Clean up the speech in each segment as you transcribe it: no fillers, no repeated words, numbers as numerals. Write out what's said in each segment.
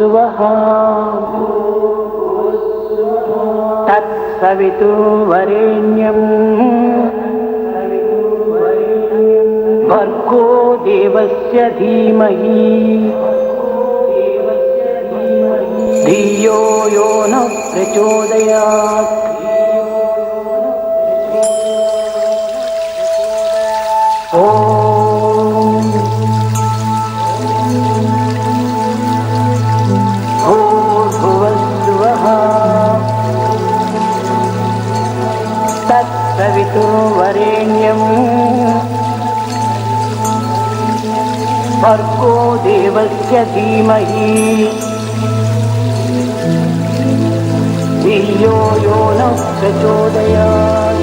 भूर्भुवस्सुवः तत्सवितुर्वरेण्यम् भर्गो देवस्य धीमहि धियो यो नः प्रचोदयात्। भूर्भुवस्सुवः तत्सवितुर्वरेण्यम् भर्गो देवस्य धीमहि धियो यो नः प्रचोदयात्।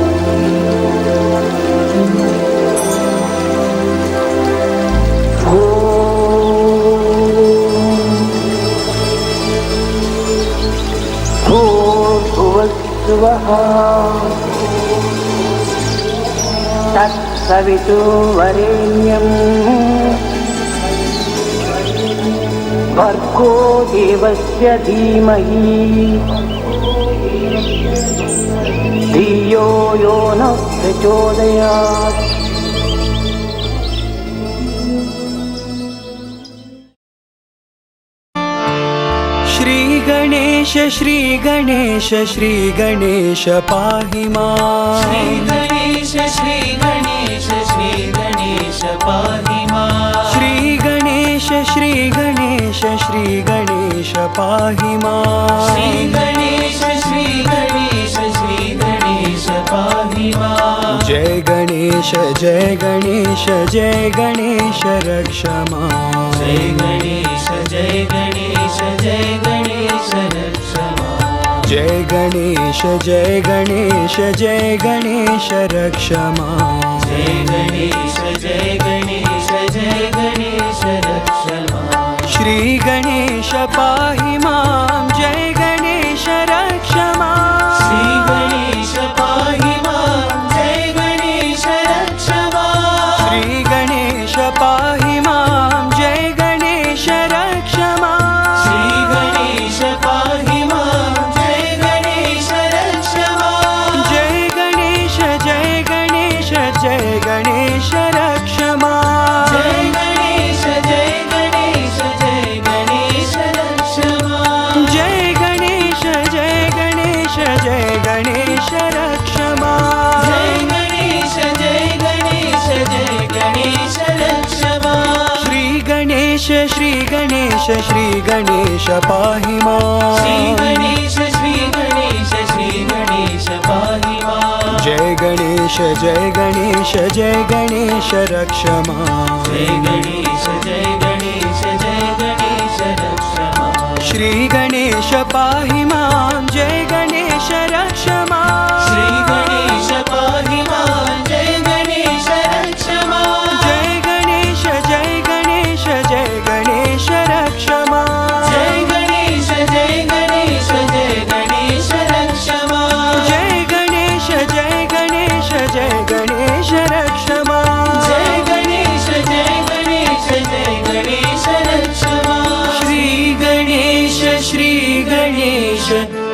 भूर्भुवस्सुवः तत्सवितुर्वरेण्यम् भर्गो देवस्य धीमहि धियो यो नः प्रचोदयात्। श्री गणेश पाहि मां। श्री गणेश पाहि मां। श्री गणेश पाहि मां। श्री गणेश पाहि मां। जय गणेश रक्ष मां। जय गणेश रक्ष मां। जय गणेश रक्ष मां। जय गणेश रक्ष मां। श्री गणेश पाहि मां। जय गणेश रक्ष मां। श्री गणेश पाहि मां। जय गणेश रक्ष मां। श्री गणेश पाहि मां। जय गणेश रक्ष मां। श्री गणेश पाहि मां। जय गणेश रक्ष मां। जय गणेश रक्ष मां। जय गणेश रक्ष मां। जय गणेश रक्ष मां। जय गणेश रक्ष मां। श्री गणेश पाहि मां। श्री गणेश पाहि मां। जय गणेश रक्ष मां। जय गणेश रक्ष मां। श्री गणेश पाहि मां। जय गणेश रक्ष मां। श्री गणेश पाहि मां। जय गणेश रक्ष मां। जय गणेश रक्ष मां। जय गणेश रक्ष मां। जय गणेश रक्ष मां। जय गणेश रक्ष मां।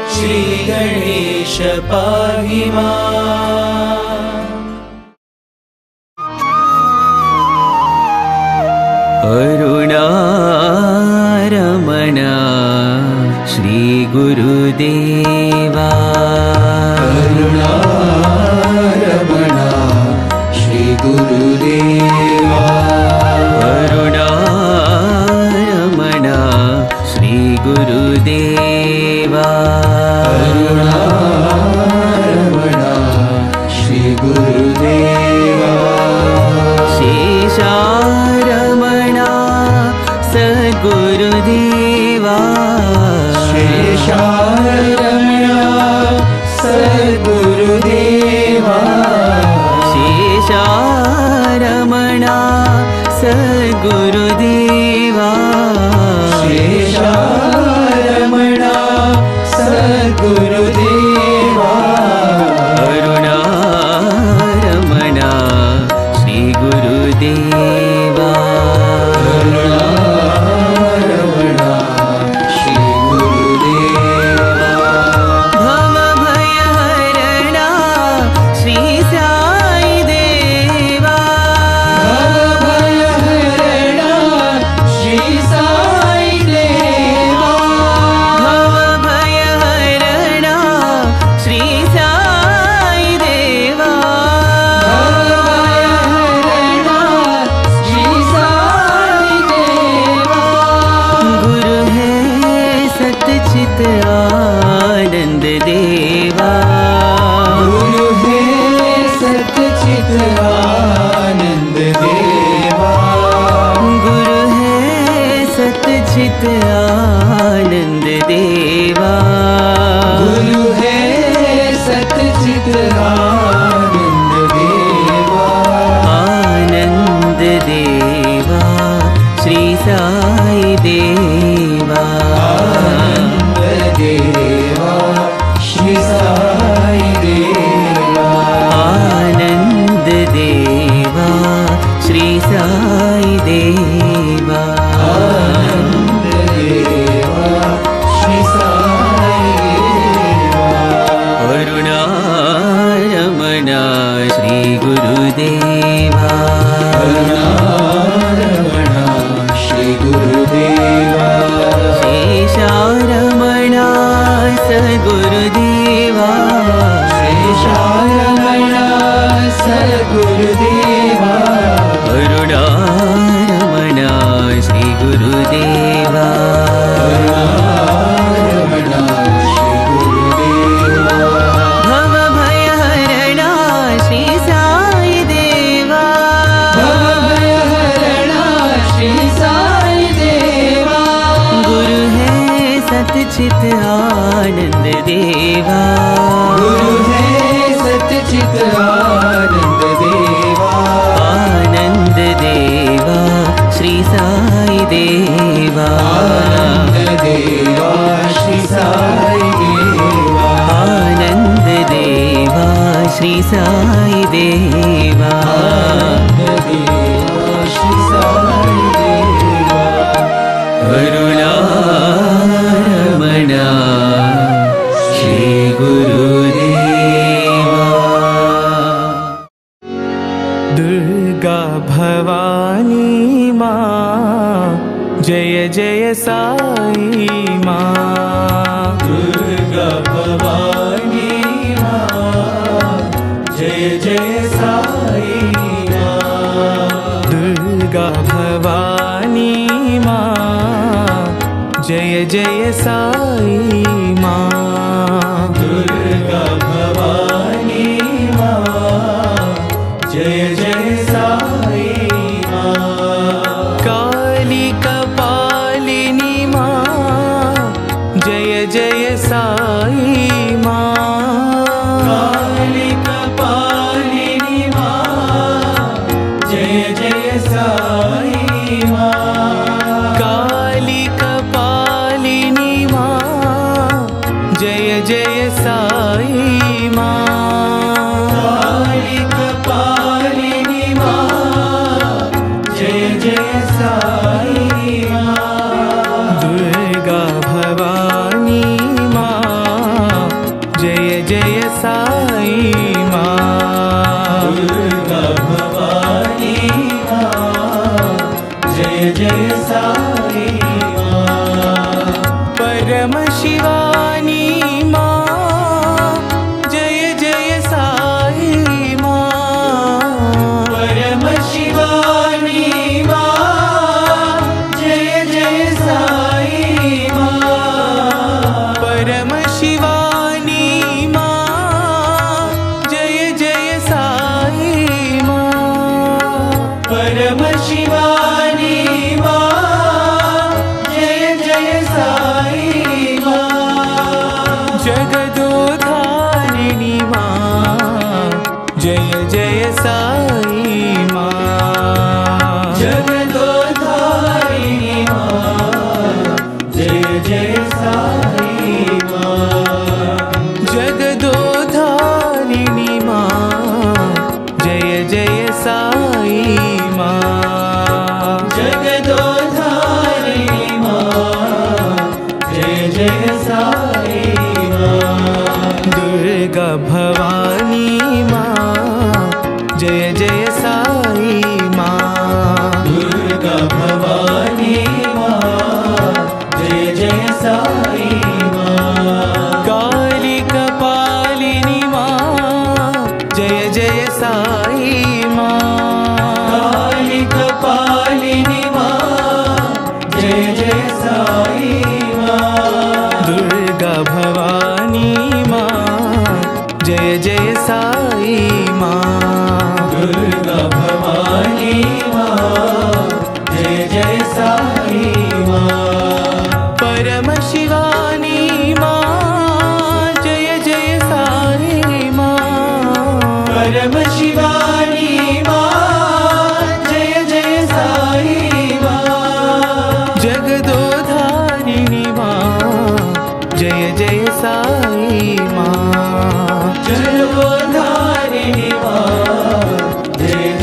श्री गणेश पाहि मां। अरुणारमण श्री गुरुदेवा। अरुणारमण श्री गुरुदेवा। अरुणारमण श्री गुरुदेवा। अरुणारमण श्री गुरुदेवा। शेषारमण सद्गुरुदेवा। शेषारमण सद्गुरुदेवा। शेषारमण सद्गुरुदेवा। शेषारमण सद्गुरुदेवा। अरुणारमण श्री गुरुदेवा। अरुणारमण चित आनंद देवा। गुरु है सतचित आनंद देवा। गुरु है सतचित आनंद देवा। आनंद देवा श्री साई देवा। आनंद देवा श्री साई देवा। आनंद देवा श्री साई देवा। आनंद देवा श्री साई देवा। करुणारमणा श्री गुरुदेवा। करुणारमणा श्री गुरुदेवा। शेषारमणा सद्गुरुदेवा। शेषारमणा सद्गुरुदेवा। करुणारमणा श्री गुरुदेवा। करुणारमणा श्री गुरुदेवा। भवभयहरणा श्री साई देवा। भवभयहरणा श्री साई देवा। गुरु है सतचित आनंद देवा। गुरु है सतचित आनंद देवा। आनंद देवा श्री साई देवा। आनंद देवा श्री साई देवा। आनंद देवा श्री साई देवा। आनंद देवा श्री साई देवा। करुणारमणा श्री गुरुदेवा। दुर्गा भवानी माँ जय जय साई माँ। दुर्गा भवानी माँ जय जय साई माँ। दुर्गा भवानी माँ जय जय साई माँ। दुर्गा भवानी माँ जय जय साई माँ। काली कपालिनी माँ जय जय साई माँ। काली कपालिनी माँ जय जय साई माँ। काली कपालिनी माँ जय जय साई माँ। काली कपालिनी माँ जय जय साई माँ। दुर्गा भवानी माँ जय जय साई माँ। दुर्गा भवानी माँ जय जय साई माँ। परम शिवानी माँ जय जय साई माँ। परम शिवानी माँ जय जय साई माँ। परम शिवानी माँ जय जय साई माँ। परम शिवानी माँ जय जय साई माँ। जगदोधारिणी माँ जय जय साई माँ। जगदोधारिणी माँ जय जय साई माँ। जगदोधारिणी माँ जय जय साई माँ। जगदोधारिणी माँ जय जय साई माँ। दुर्गा भवानी माँ जय जय साई माँ। दुर्गा भवानी माँ जय जय साई माँ। काली कपालिनी माँ जय जय साई माँ। काली कपालिनी माँ जय जय साई माँ। दुर्गा भवानी माँ जय जय साई माँ।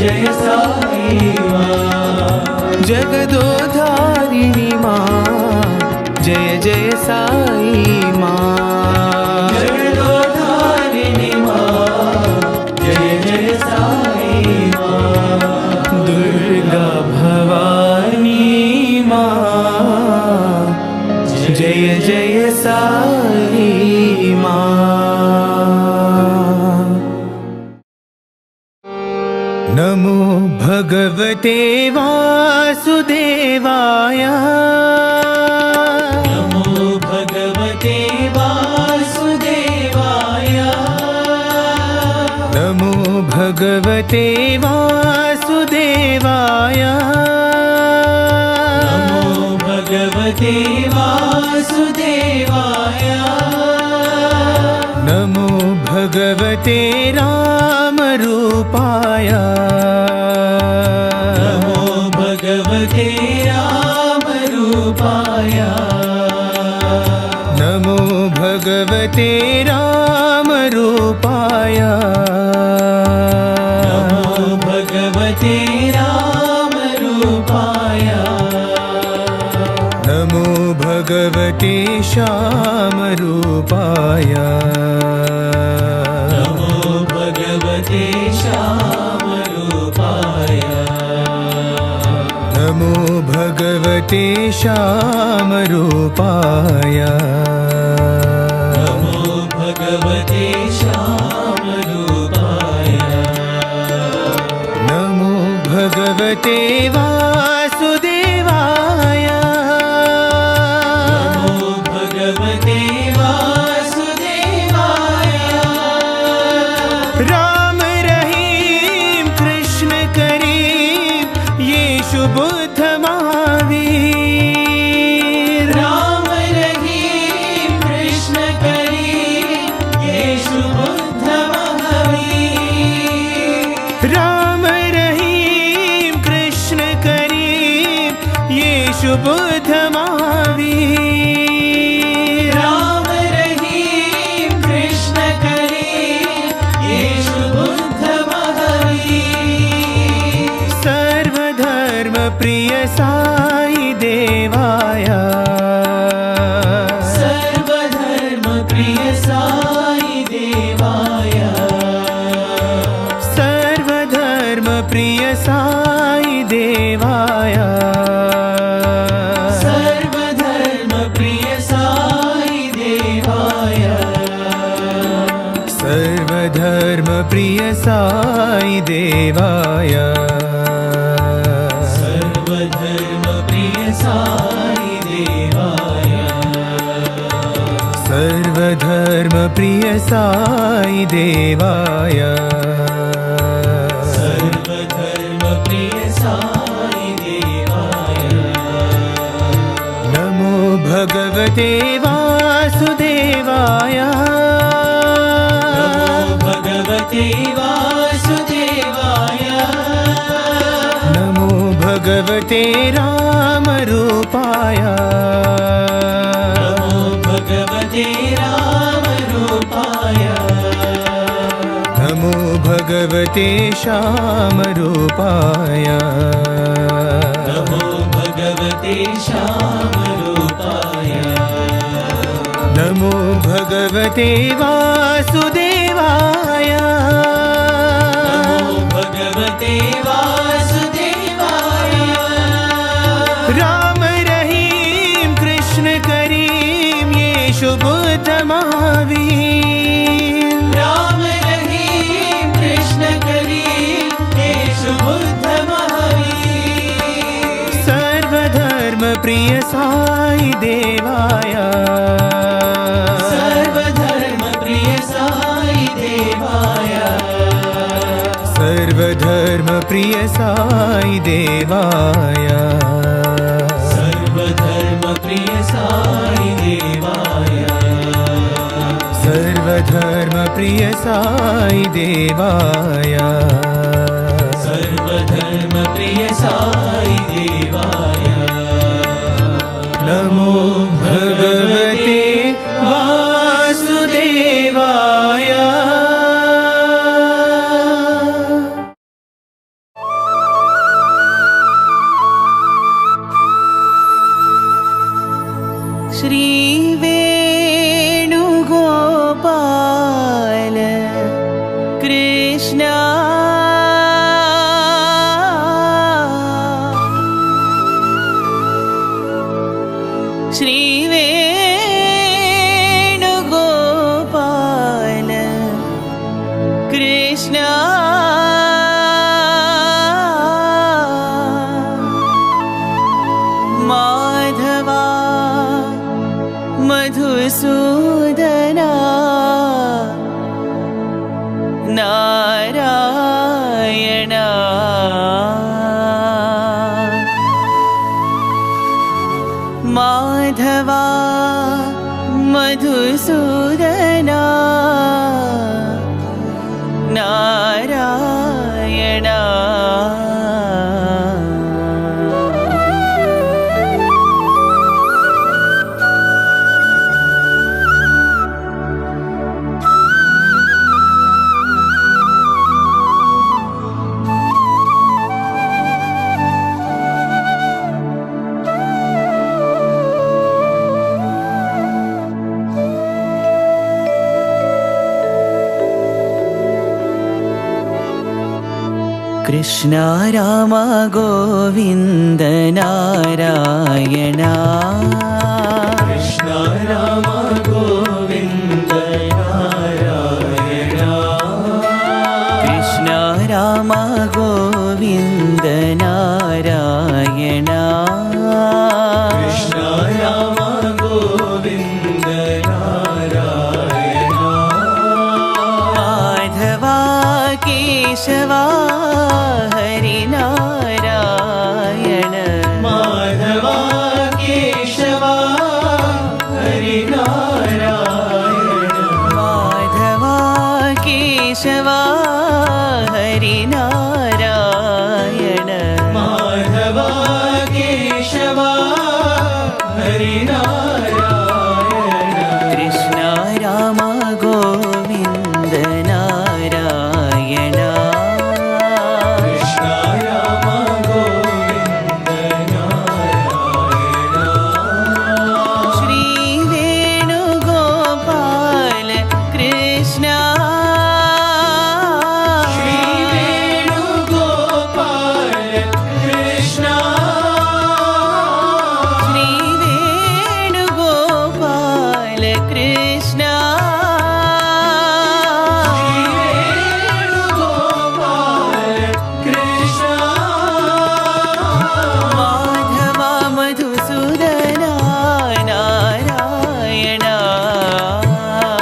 जय साई माँ। जगदोधारिणी माँ जय जय साई माँ। जगदोधारिणी माँ जय जय साई माँ। दुर्गा भवानी माँ जय जय साई माँ। नमो भगवते वासुदेवाय। नमो भगवते वासुदेवाय। नमो भगवते वासुदेवाय। नमो भगवते वासुदेवाय। नमो भगवते रामरूपाय। नमो भगवते रामरूपाय। नमो भगवते रामरूपाय। नमो भगवते रामरूपाय। नमो भगवते श्यामरूपाय। नमो भगवते श्यामरूपाय। नमो भगवते श्यामरूपाय। नमो भगवते श्यामरूपाय। नमो भगवते वासुदेवाय। नमो भगवते वासुदेवाय। राम रहीम कृष्ण करीम येशु बुद्ध महावीर। राम रहीम कृष्ण करीम येशु बुद्ध महावीर। राम रहीम कृष्ण करीम येशु बुद्ध महावीर। राम रहीम कृष्ण करीम येशु बुद्ध महावीर। सर्वधर्म प्रिय साई देवाय। सर्वधर्म प्रिय साई देवाय। सर्वधर्म प्रिय साई देवाय। सर्वधर्म प्रिय साई देवाय। सर्वधर्म प्रिय साई देवाय। सर्वधर्म प्रिय साई देवाय। सर्वधर्म प्रिय साई देवाय। सर्वधर्म प्रिय साई देवाय। नमो भगवते वासुदेवाय। नमो भगवते वासुदेवाय। नमो भगवते रामरूपाय। नमो भगवते रामरूपाय। नमो भगवते श्यामरूपाय। नमो भगवते श्यामरूपाय। नमो भगवते वासुदेवाय। नमो भगवते वासुदेवाय। राम रहीम कृष्ण करीम येशु बुद्ध महावीर। राम रहीम कृष्ण करीम येशु बुद्ध महावीर। सर्वधर्म प्रिय साई देवाय। सर्वधर्म प्रिय साई देवाय। सर्वधर्म प्रिय साई देवाय। सर्वधर्म प्रिय साई देवाय। सर्वधर्म प्रिय साई देवाय। सर्वधर्म प्रिय साई देवाय। नमो भगवते वासुदेवाय। माधवा मधुसूदना नारायणा कृष्ण राम गोविन्द नारायणा कृष्ण राम गोविन्द नारायणा कृष्ण राम गोविन्द नारायणा कृष्ण राम गोविन्द नारायणा माधवा केशवा हरिनारायण माधवा केशवा हरिनारायण माधवा केशवा हरिनारायण माधवा केशवा हरिनारायण कृष्ण राम गोविन्द नारायण कृष्ण राम गोविन्द नारायण श्री वेणुगोपाल कृष्ण श्री वेणुगोपाल कृष्ण श्री वेणुगोपाल कृष्ण श्री वेणुगोपाल कृष्ण माधवा मधुसूदना नारायण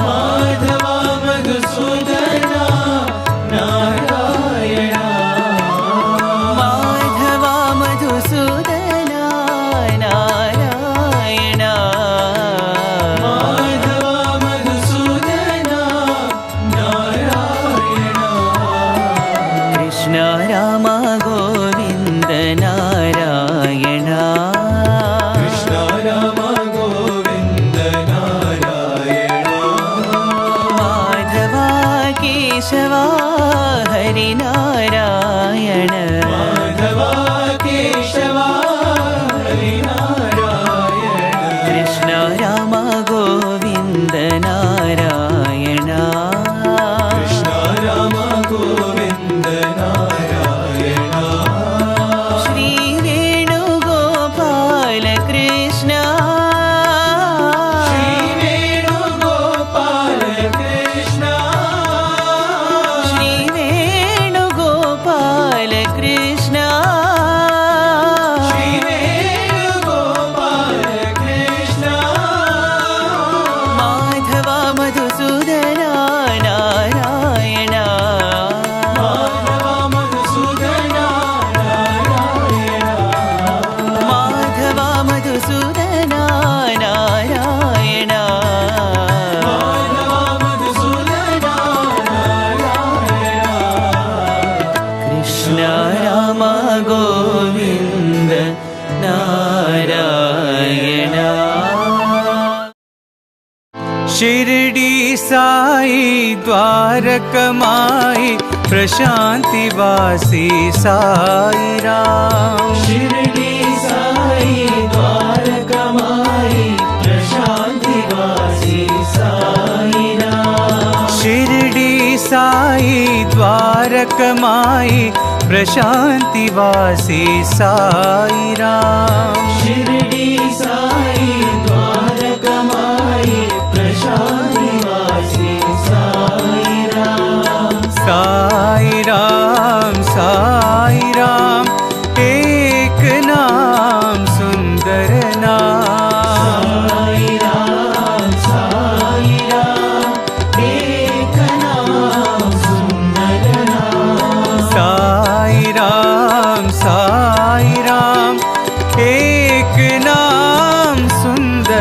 माधवा मधुसूदना नारायण माधवा मधुसूदना नारायण माधवा मधुसूदना नारायण कृष्ण राम गोविन्द नारायण कृष्ण राम गोविन्द नारायण माधवा केशवा हरिनारायण माधवा केशवा हरिनारायण कृष्ण राम गोविन्द नारायण कृष्ण राम गोविन्द नारायण श्री वेणुगोपाल कृष्ण श्री वेणुगोपाल कृष्ण श्री वेणुगोपाल कृष्ण श्री वेणुगोपाल कृष्ण माधवा मधुसूदना नारायण माधवा मधुसूदना नारायण माधवा मधुसूदना नारायण माधवा मधुसूदना नारायण कृष्ण राम गोविन्द नारायण शिरडी साई द्वारकमाई प्रशान्तिवासी साई राम शिरडी साई द्वारकमाई प्रशान्तिवासी साई राम शिरडी साई द्वारकमाई प्रशान्तिवासी साई राम शिरडी साई द्वारकमाई प्रशान्तिवासी साई राम साई राम साई राम एक नाम सुंदर नाम साई राम एक नाम सुंदर नाम साई राम एक नाम सुंदर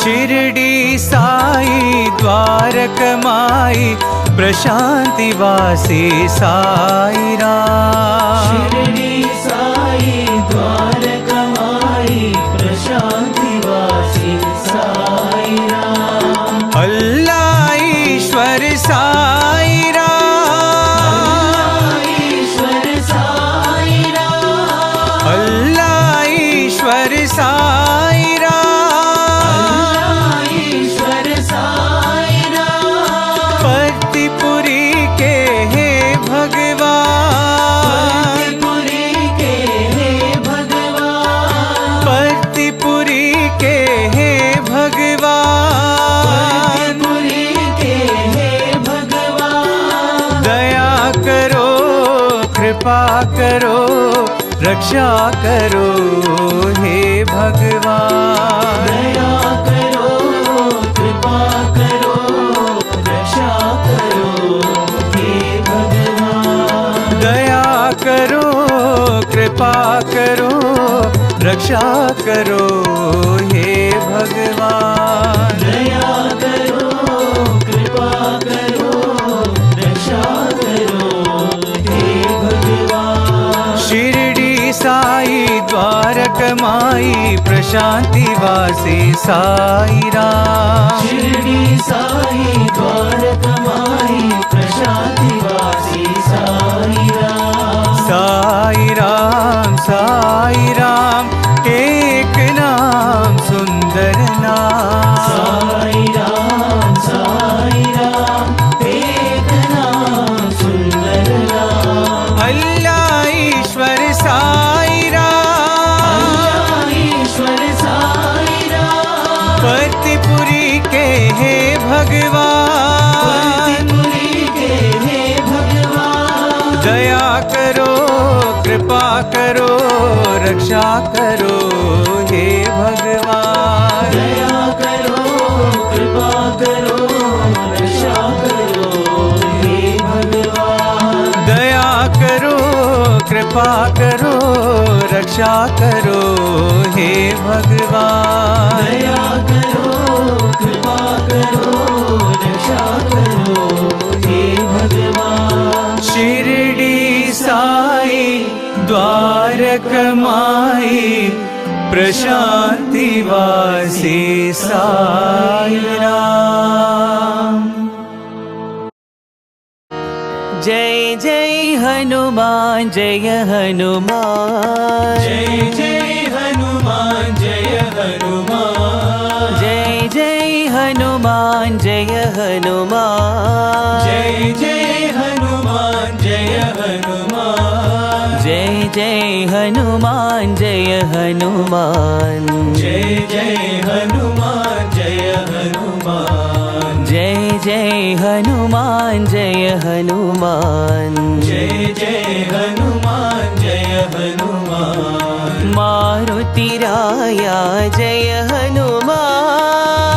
शिरडी साई द्वारकमाई प्रशांतिवासी साई राम। शिरडी साई द्वारकमाई प्रशांतिवासी साई राम। अल्लाह ईश्वर साई राम। ईश्वर साई राम। अल्लाह ईश्वर साई राम। ईश्वर साई राम। परतिपुरी के हे भगवान। परतिपुरी के हे भगवान। परतिपुरी के हे भगवान। परतिपुरी के हे भगवान। दया करो कृपा करो रक्षा करो हे भगवान। दया करो कृपा करो रक्षा करो हे भगवान। दया करो कृपा करो रक्षा करो हे भगवान। दया करो कृपा करो रक्षा करो हे भगवान। शिरडी साई द्वारकमाई प्रशांतिवासी साई राम। शिरडी साई द्वारकमाई प्रशांतिवासी साई राम। साई राम एक नाम सुंदर नाम। साई राम एक नाम सुंदर नाम। अल्लाह ईश्वर साई राम। ईश्वर साई राम। परतिपुरी के हे भगवान। परतिपुरी के हे भगवान। दया करो कृपा करो रक्षा करो हे भगवान। दया करो कृपा करो रक्षा करो हे भगवान। दया करो कृपा करो रक्षा करो हे भगवान। दया करो कृपा करो रक्षा करो हे भगवान। शिरडी साई द्वारकमाई प्रशांतिवासी साई राम। जय जय हनुमान जय हनुमान। जय जय हनुमान जय हनुमान। जय जय हनुमान जय हनुमान। जय जय हनुमान जय हनुमान। जय जय हनुमान जय हनुमान। जय जय हनुमान जय हनुमान। जय जय हनुमान जय हनुमान। जय जय हनुमान जय हनुमान। मारुति राया जय हनुमान।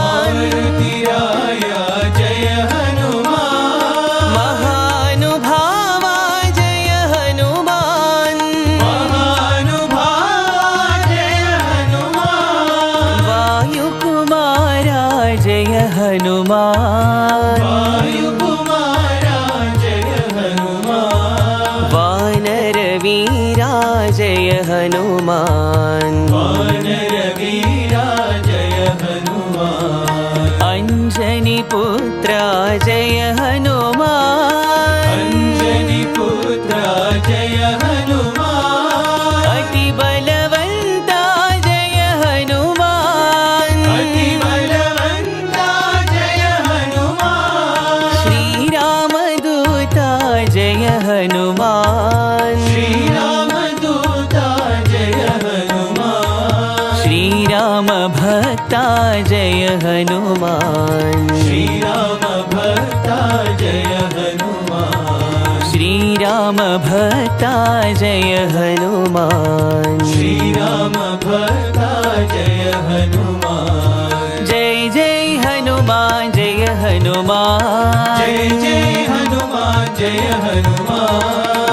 मारुति राया जय हनुमान। महानुभावा जय हनुमान। महानुभावा जय हनुमान। वायुकुमारा जय हनुमान। वायुकुमारा जय हनुमान। वानरवीरा जय हनुमान। वानरवीरा जय हनुमान। अंजनी पुत्रा जय हनुमान। अंजनी पुत्रा जय हनुमान। अति बलवंता जय हनुमान। अति बलवंता जय हनुमान। श्री रामदूता जय हनुमान। श्री रामदूता जय हनुमान। श्री राम भक्ता जय हनुमान। श्री राम भक्ता जय हनुमान। श्री राम भक्ता जय हनुमान। श्री राम भक्ता जय हनुमान। जय जय हनुमान जय हनुमान। जय जय हनुमान जय हनुमान।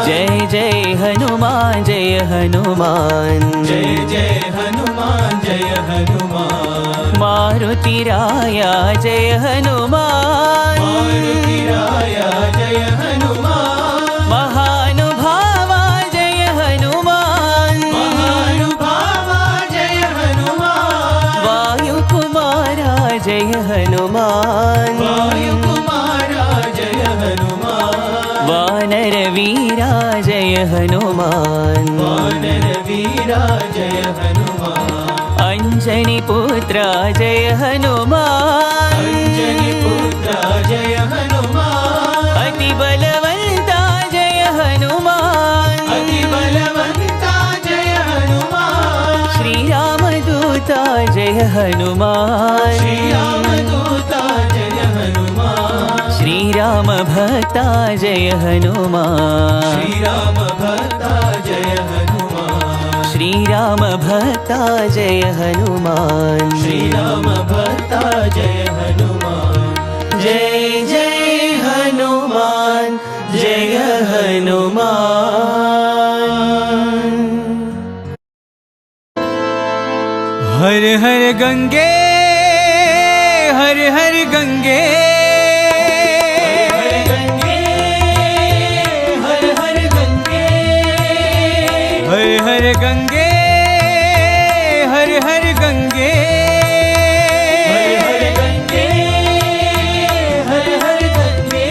जय जय हनुमान जय हनुमान। जय जय हनुमान जय हनुमान। मारुति मारुतिराया जय हनुमान मारुतिराया जय हनुमान महानुभावा जय हनुमान महानुभावा जय हनुमान वायुकुमारा जय हनुमान वायुकुमारा जय हनुमान वानरवीरा जय हनुमान वानरवीरा जय हनुमान अंजनी पुत्रा जय हनुमान अंजनी पुत्रा जय हनुमान अति बलवंता जय हनुमान अति बलवंता जय हनुमान श्री राम दूता जय हनुमान श्री राम दूता जय हनुमान श्री राम भक्ता जय हनुमान श्री राम भक्ता जय हनुमान श्री राम भक्ता जय हनुमान श्री राम भक्ता जय हनुमान जय जय हनुमान जय हनुमान। हर हर गंगे हर हर गंगे हर गंगे हर हर गंगे हर हर गंगे हर हर गंगे हर हर गंगे हर हर गंगे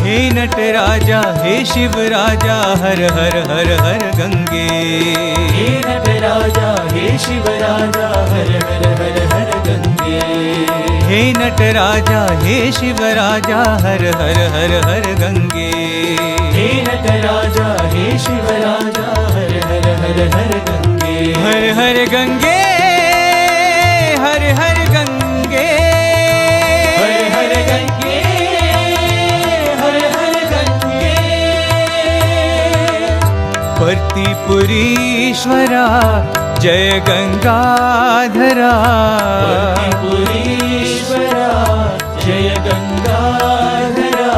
हे नटराजा हे शिव राजा हर हर हर हर गंगे हे नटराजा हे शिव राजा हर हर हर हर गंगे हे नटराजा हे शिव राजा हर हर हर हर गंगे हे नटराजा हे शिव राजा हर हर हर हर गंगे हर हर गंगे हर हर गंगे हर हर गंगे हर हर गंगे पर्तिपुरीश्वरा जय गंगाधरा पर्तिपुरीश्वरा जय गंगाधरा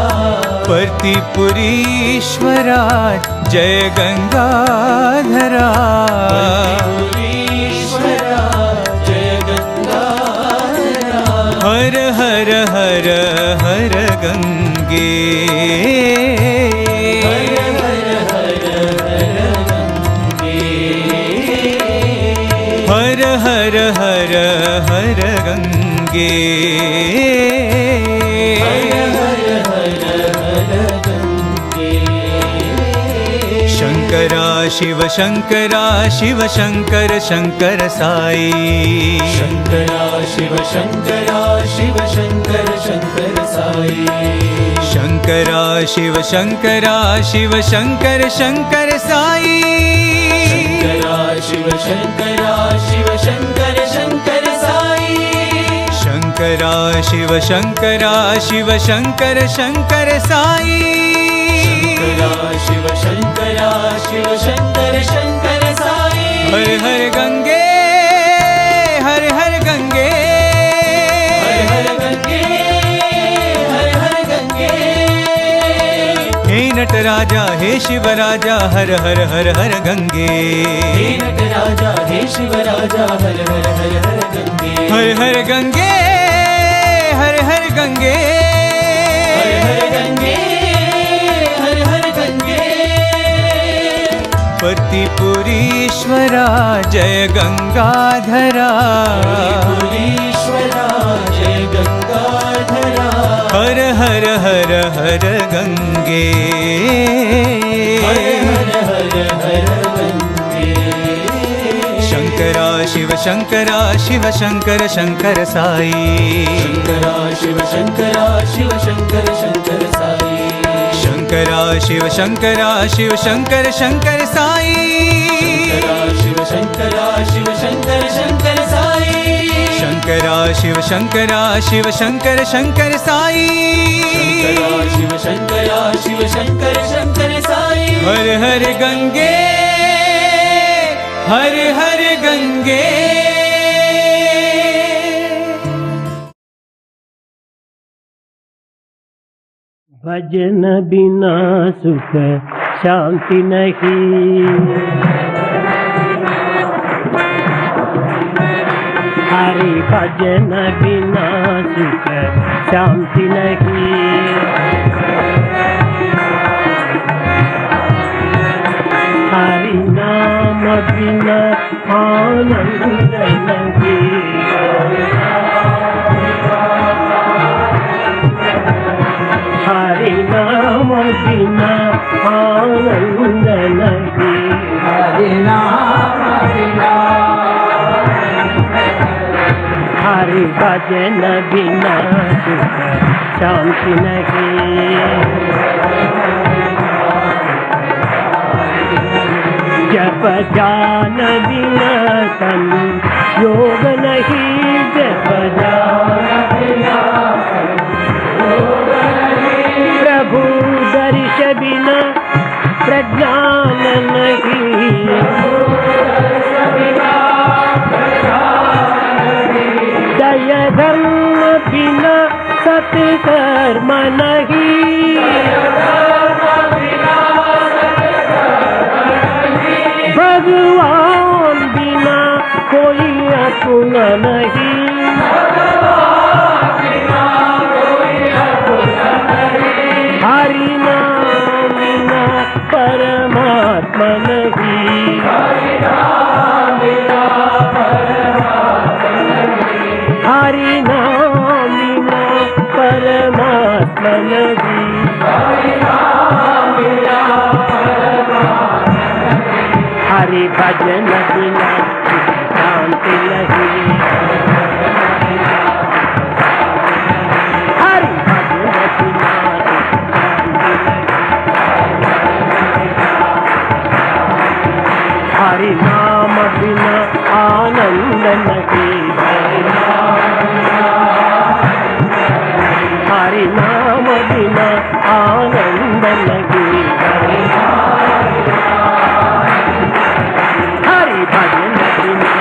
पर्तिपुरीश्वरा जय गंगाधरा पर्तिपुरीश्वरा जय गंगाधरा हर हर हर हर गंगे हर हर हर हर गंगे हर हर हर हर गंगे हर हर हर हर गंगे शंकरा शिव शंकरा शिव शंकर शंकर साई शंकरा शिव शंकरा शिव शंकर शंकर साई शंकरा शिव शंकरा शिव शंकर शंकर साई शंकरा शिव शंकरा शिव शंकर शंकर साई शंकरा शिव शंकरा शिव शंकर शंकर साई शंकरा शिव शंकरा शिव शंकर शंकर साई हर हर गंगे हर हर गंगे हर हर गंगे हर हर गंगे हे नटराजा हे शिव राजा हर हर हर हर गंगे हे नटराजा हे शिव राजा हर हर हर हर गंगे हर हर गंगे हर हर गंगे हर हर गंगे हर हर गंगे पर्तिपुरीश्वरा जय गंगाधरा पर्तिपुरीश्वरा जय गंगाधरा हर हर हर हर गंगे हर हर हर हर गंगे शंकरा शिव शंकरा शिव शंकर शंकर साई शंकरा शिव शंकरा शिव शंकर शंकर साई शंकरा शिव शंकरा शिव शंकर शंकर साई शंकरा शिव शंकरा शिव शंकर शंकर साई शंकरा शिव शंकरा शिव शंकर शंकर साई शंकरा शिव शंकरा शिव शंकर शंकर साई हर हर गंगे हर हर गंगे भजन बिना सुख शांति नहीं, हरि भजन बिना सुख शांति नहीं। हरि नाम बिना आनंद नहीं। हरि नाम बिना आनंद नहीं। हरि नाम बिना हरि भजन बिना सुख शांति नहीं। जप जान बिना संयोग नहीं। जप जान बिना संयोग नहीं। प्रभु दर्श बिना प्रज्ञान नहीं। दया धर्म बिना सत्कर्म नहीं। भगवान बिना कोई अपना नहीं। हरि नाम बिना परमात्मा नहीं। हरि नाम बिना परमात्मा नहीं। हरि भजन बिना शांति नहीं। हरि भजन बिना हरि नाम बिना आनंद नहीं। हरि नाम बिना आनंद नहीं। हरि भजन बिना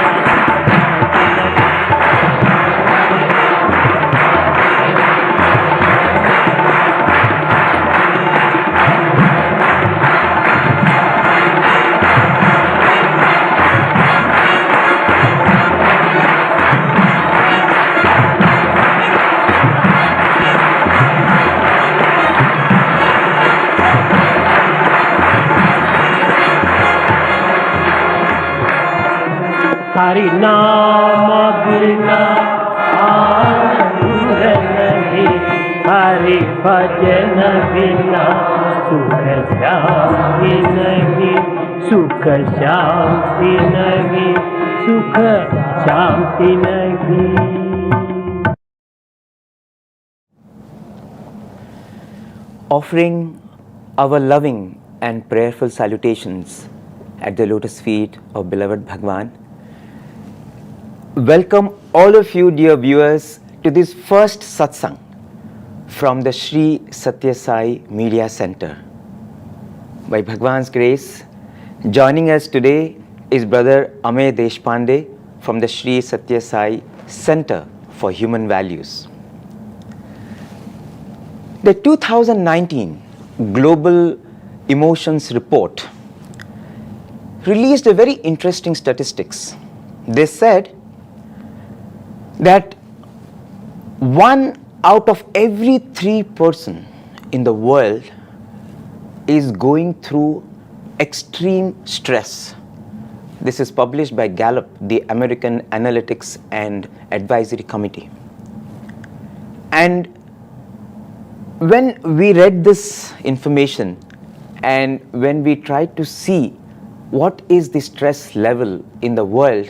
हरि नाम बिना आनंद नहीं। हरि भजन बिना सुख शांति नहीं। सुख शांति नहीं। सुख शांति नहीं। Offering our loving and prayerful salutations at the lotus feet of beloved Bhagwan. Welcome all of you, dear viewers, to this first satsang from the Sri Satya Sai Media Centre. By Bhagwan's grace, joining us today is Brother Amey Deshpande from the Sri Satya Sai Centre for Human Values. The 2019 Global Emotions Report released a very interesting statistics. They said that 1 out of every 3 person in the world is going through extreme stress. This is published by Gallup, the American Analytics and Advisory Committee. And when we read this information and when we tried to see what is the stress level in the world,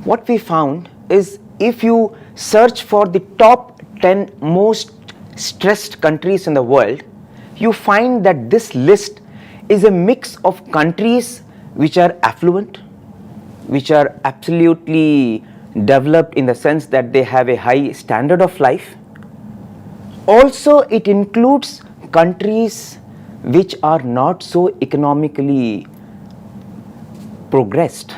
what we found is if you search for the top 10 most stressed countries in the world, you find that this list is a mix of countries which are affluent, which are absolutely developed in the sense that they have a high standard of life. Also, it includes countries which are not so economically progressed.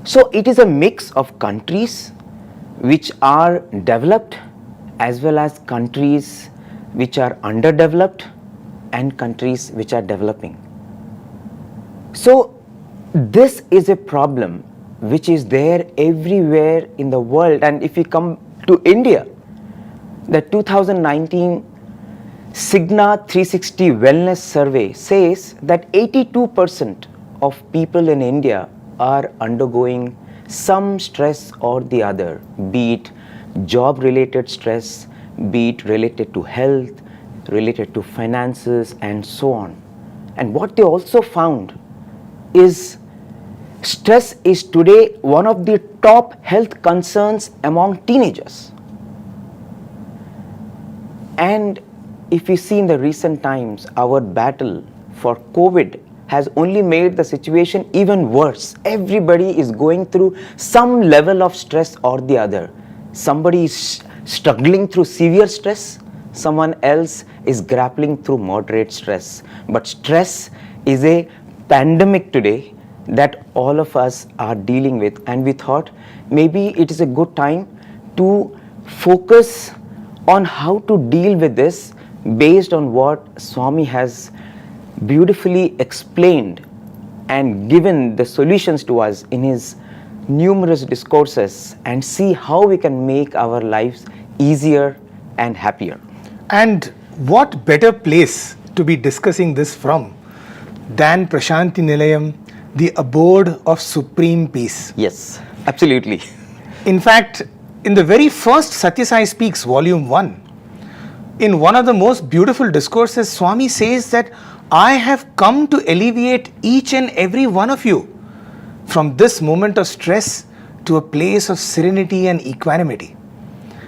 So, it is a mix of countries which are developed as well as countries which are underdeveloped and countries which are developing. So, this is a problem which is there everywhere in the world. And if we come to India, the 2019 Cigna 360 Wellness Survey says that 82% of people in India are undergoing some stress or the other, be it job-related stress, be it related to health, related to finances, and so on. And what they also found is stress is today one of the top health concerns among teenagers. And if we see in the recent times, our battle for COVID has only made the situation even worse. Everybody is going through some level of stress or the other. Somebody is struggling through severe stress, someone else is grappling through moderate stress. But stress is a pandemic today that all of us are dealing with, and we thought maybe it is a good time to focus on how to deal with this based on what Swami has beautifully explained and given the solutions to us in his numerous discourses, and see how we can make our lives easier and happier. And what better place to be discussing this from than Prashanti Nilayam, the abode of supreme peace? Yes, absolutely. In fact, in the very first Satya Sai Speaks, Volume 1, in one of the most beautiful discourses, Swami says that I have come to alleviate each and every one of you from this moment of stress to a place of serenity and equanimity.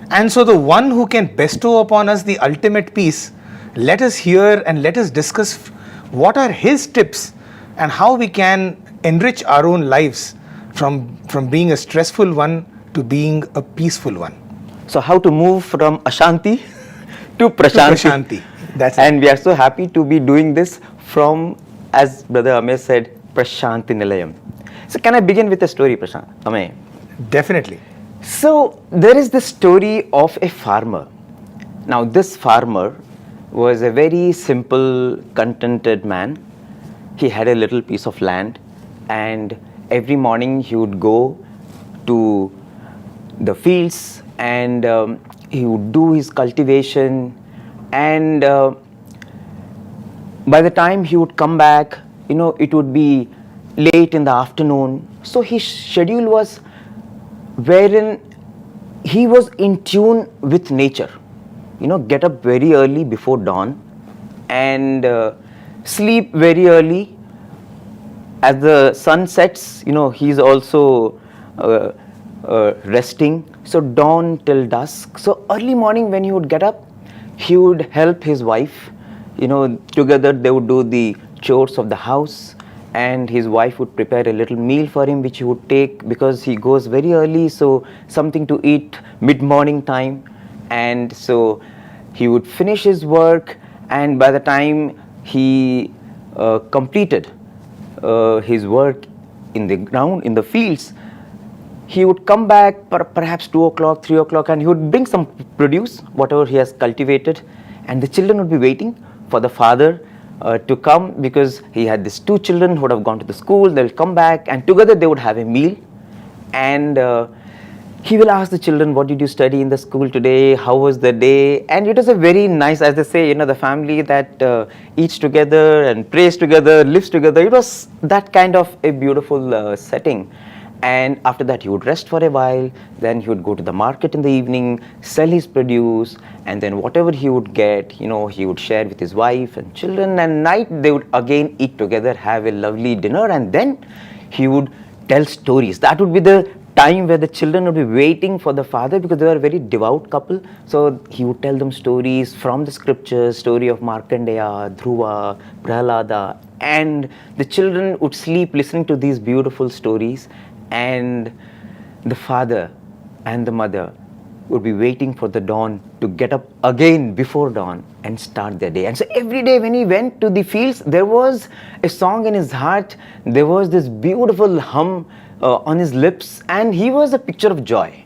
And so the one who can bestow upon us the ultimate peace, let us hear and let us discuss what are his tips and how we can enrich our own lives from being a stressful one to being a peaceful one. So how to move from Ashanti to Prashanti. That's and we are so happy to be doing this from, as Brother Amey said, Prashanti Nilayam. So can I begin with a story, Amey? Definitely. So there is the story of a farmer. Now this farmer was a very simple, contented man. He had a little piece of land, and every morning he would go to the fields and he would do his cultivation, and by the time he would come back, it would be late in the afternoon. So his schedule was wherein he was in tune with nature. Get up very early before dawn and sleep very early. As the sun sets, he's also resting. So dawn till dusk. So early morning when he would get up, he would help his wife. Together they would do the chores of the house, and his wife would prepare a little meal for him which he would take, because he goes very early, so something to eat mid-morning time. And so he would finish his work, and by the time he completed his work in the ground, in the fields, he would come back perhaps 2 o'clock, 3 o'clock, and he would bring some produce, whatever he has cultivated, and the children would be waiting for the father to come, because he had these 2 children who would have gone to the school. They will come back and together they would have a meal, and he will ask the children, what did you study in the school today, how was the day? And it was a very nice, as they say, the family that eats together and prays together, lives together. It was that kind of a beautiful setting. And after that he would rest for a while, then he would go to the market in the evening, sell his produce, and then whatever he would get, he would share with his wife and children, and night they would again eat together, have a lovely dinner, and then he would tell stories. That would be the time where the children would be waiting for the father, because they were a very devout couple. So he would tell them stories from the scriptures, story of Markandeya, Dhruva, Prahalada, and the children would sleep listening to these beautiful stories. And the father and the mother would be waiting for the dawn to get up again before dawn and start their day. And so every day when he went to the fields, there was a song in his heart, there was this beautiful hum on his lips, and he was a picture of joy.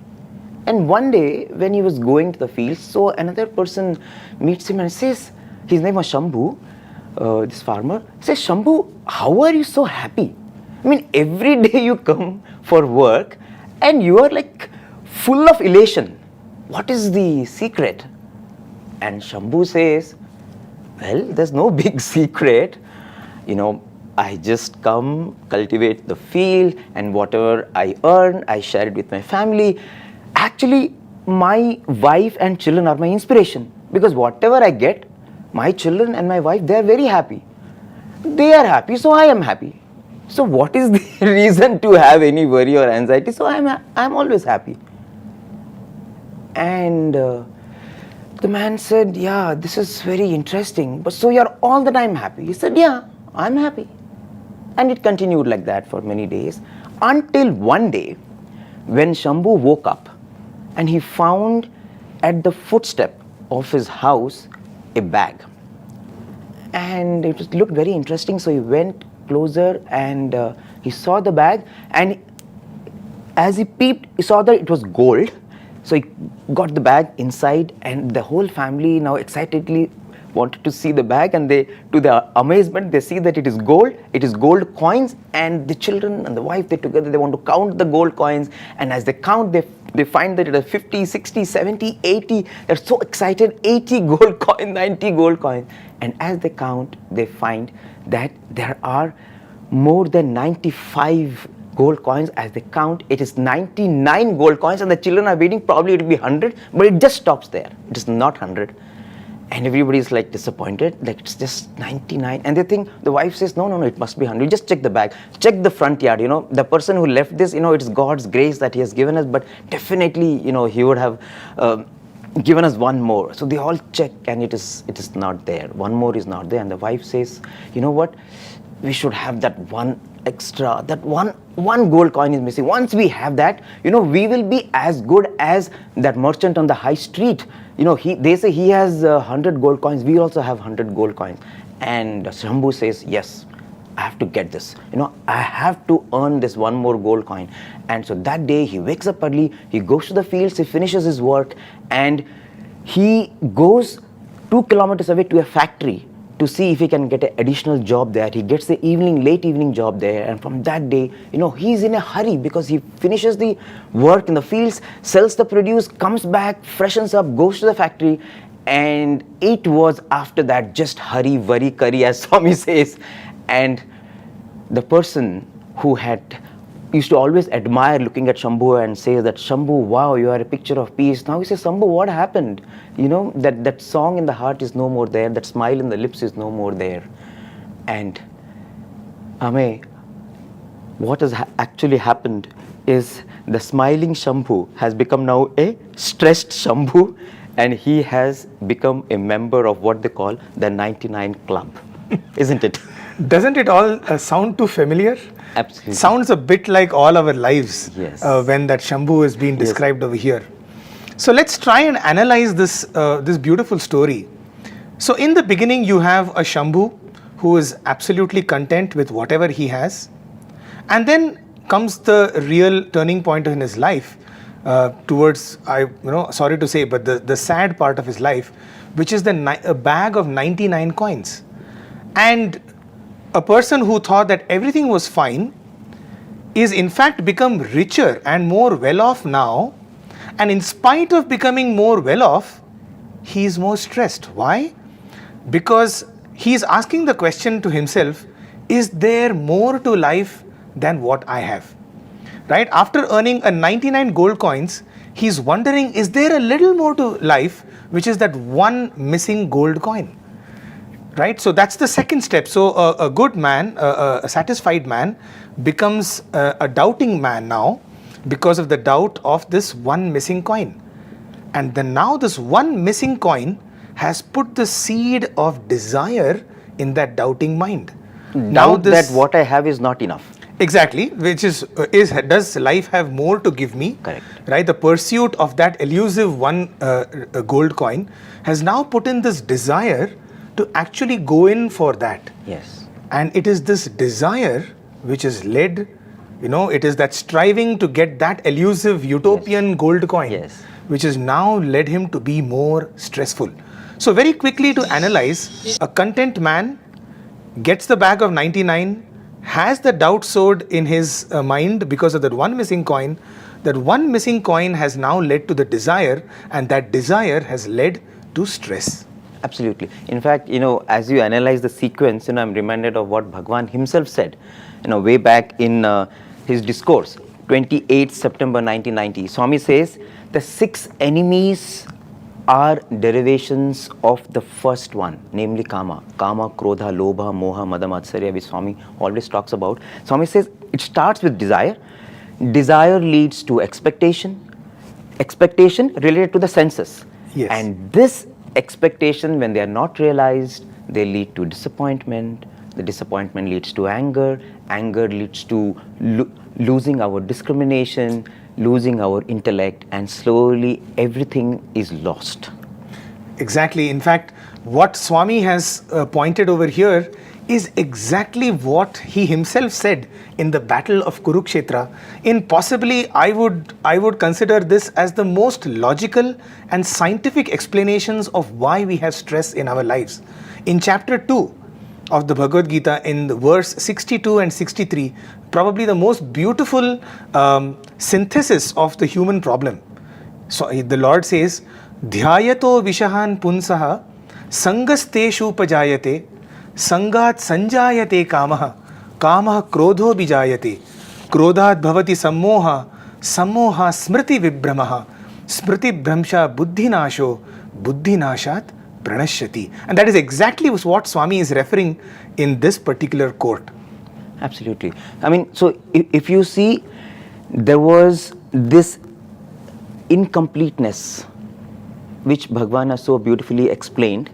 And one day when he was going to the fields, so another person meets him and says, his name was Shambhu, this farmer, says, Shambhu, how are you so happy? I mean, every day you come for work and you are like full of elation. What is the secret? And Shambhu says, well, there's no big secret. You know, I just come, cultivate the field, and whatever I earn, I share it with my family. Actually, my wife and children are my inspiration, because whatever I get, my children and my wife, they are very happy. They are happy, so I am happy. So what is the reason to have any worry or anxiety? So I'm always happy. And the man said, yeah, this is very interesting, but so you're all the time happy? He said, yeah, I'm happy. And it continued like that for many days, until one day when Shambhu woke up and he found at the footstep of his house a bag. And it looked very interesting, so he went closer and he saw the bag, and as he peeped, he saw that it was gold. So he got the bag inside, and the whole family now excitedly wanted to see the bag, and they, to their amazement, they see that it is gold coins, and the children and the wife, they together, they want to count the gold coins, and as they count, they find that it is 50, 60, 70, 80, they're so excited, 80 gold coins, 90 gold coins, and as they count, they find that there are more than 95 gold coins. As they count, it is 99 gold coins, and the children are waiting, probably it will be 100, but it just stops there, it is not 100. And everybody is like disappointed, like it's just 99. And they think, the wife says, no, it must be 100. Just check the bag, check the front yard. You know, the person who left this, you know, it's God's grace that he has given us, but definitely, you know, he would have given us one more. So they all check, and it is not there. One more is not there. And the wife says, you know what, we should have that one extra, that one gold coin is missing. Once we have that, you know, we will be as good as that merchant on the high street. You know, they say he has 100 gold coins, we also have 100 gold coins. And Shambhu says, yes, I have to get this. You know, I have to earn this one more gold coin. And so that day he wakes up early, he goes to the fields, he finishes his work, and he goes 2 kilometers away to a factory to see if he can get an additional job there. He gets the late evening job there, and from that day, you know, he's in a hurry because he finishes the work in the fields, sells the produce, comes back, freshens up, goes to the factory, and it was after that just hurry, worry, curry, as Swami says. And the person who used to always admire looking at Shambhu and say that, Shambhu, wow, you are a picture of peace. Now he says, Shambhu, what happened? You know, that song in the heart is no more there, that smile in the lips is no more there. And Ame, what has actually happened is the smiling Shambhu has become now a stressed Shambhu, and he has become a member of what they call the 99 Club. Isn't it? Doesn't it all sound too familiar? Absolutely. Sounds a bit like all our lives. Yes. When that Shambhu is being described over here. So let's try and analyze this beautiful story. So in the beginning, you have a Shambhu who is absolutely content with whatever he has, and then comes the real turning point in his life towards, sorry to say, but the sad part of his life, which is a bag of 99 coins. And a person who thought that everything was fine is in fact become richer and more well off now, and in spite of becoming more well off, he is more stressed. Why? Because he is asking the question to himself, is there more to life than what I have? Right? After earning a 99 gold coins, he is wondering, is there a little more to life, which is that one missing gold coin? Right? So that's the second step. So a good man, a satisfied man, becomes a doubting man now because of the doubt of this one missing coin. And then now this one missing coin has put the seed of desire in that doubting mind. Now that what I have is not enough. Exactly, which is does life have more to give me? Correct. Right, the pursuit of that elusive one gold coin has now put in this desire to actually go in for that. Yes. And it is this desire which is led, it is that striving to get that elusive utopian gold coin, which has now led him to be more stressful. So very quickly to analyze, a content man gets the bag of 99, has the doubt sowed in his mind because of that one missing coin. That one missing coin has now led to the desire, and that desire has led to stress. Absolutely. In fact, as you analyze the sequence, I'm reminded of what Bhagwan himself said, way back in his discourse, 28th September 1990. Swami says, the 6 enemies are derivations of the first one, namely Kama. Kama, Krodha, Lobha, Moha, Mada, Matsarya, which Swami always talks about. Swami says it starts with desire. Desire leads to expectation. Expectation related to the senses. Yes. And this expectation, when they are not realized, they lead to disappointment. The disappointment leads to anger. Anger leads to losing our discrimination, losing our intellect, and slowly everything is lost. Exactly. In fact, what Swami has pointed over here is exactly what he himself said in the battle of Kurukshetra. In possibly, I would consider this as the most logical and scientific explanations of why we have stress in our lives. In chapter 2 of the Bhagavad Gita, in the verse 62 and 63, probably the most beautiful synthesis of the human problem. So the Lord says, Dhyayato vishahan punsaha sangasteshu pajayate sangat sanjayate kamaha kamaha krodho bijayate krodhat bhavati sammoha sammoha smriti vibramaha smriti bhramsha buddhinasho buddhinashat pranashyati. And that is exactly what Swami is referring in this particular quote. Absolutely. I mean, so if you see, there was this incompleteness which Bhagwan has so beautifully explained,